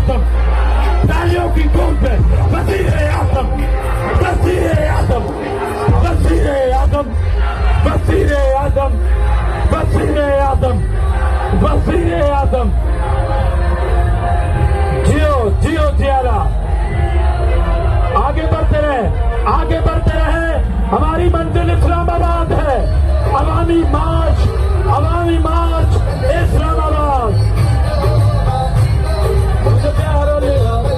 आजम, तालियों की धूम पे वज़ीर-ए आज़म, वज़ीर-ए आज़म, वज़ीर-ए आज़म, वज़ीर-ए आज़म, वज़ीर-ए आज़म, वज़ीर-ए आज़म। जियो जियो जियारा, आगे बढ़ते रहे, आगे बढ़ते रहे। हमारी मंजिल इस्लामाबाद है। अवामी मार्च, अवामी मार्च इस्लामाबाद। मुझे प्यार हो रहा है।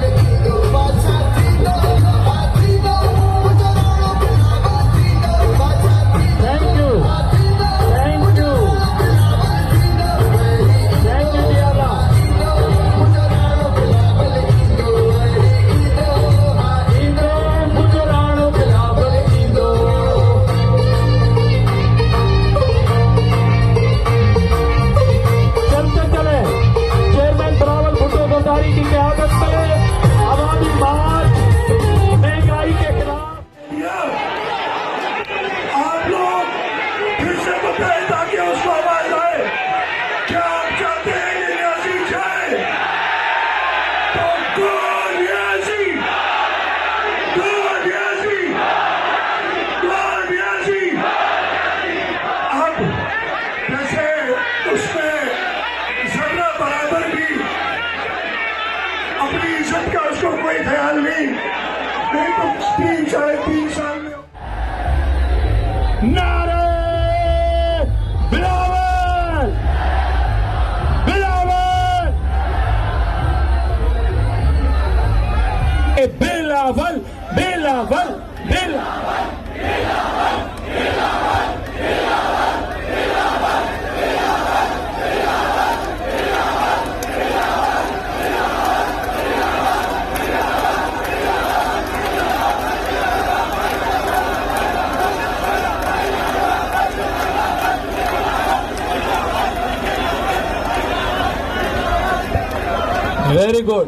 Thank you, thank you, thank you जियारा। की क़यादत में अवामी मार्च महंगाई के खिलाफ। आप लोग फिर से बताएं ताकि उसको आवाज आए। क्या आप चाहते हैं कि न्यासी जाए? तो गो न्यासी, गो न्यासी, गो न्यासी। अब जैसे उसमें जर्रा बराबर भी अपनी इज्जत का उसको कोई ख्याल नहीं तो 3-3.5 साल में नारे बिलावल, बिलावल, ए Bilawal, Bilawal, Bilawal. Very good.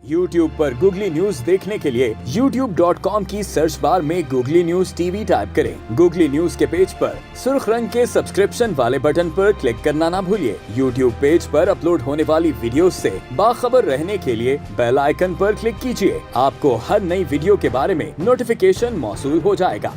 YouTube पर गूगली न्यूज देखने के लिए youtube.com की सर्च बार में गूगली न्यूज टीवी टाइप करें। गूगली न्यूज के पेज पर सुर्ख रंग के सब्सक्रिप्शन वाले बटन पर क्लिक करना ना भूलिए। YouTube पेज पर अपलोड होने वाली वीडियो से बाखबर रहने के लिए बेल आइकन पर क्लिक कीजिए। आपको हर नई वीडियो के बारे में नोटिफिकेशन मौसूल हो जाएगा।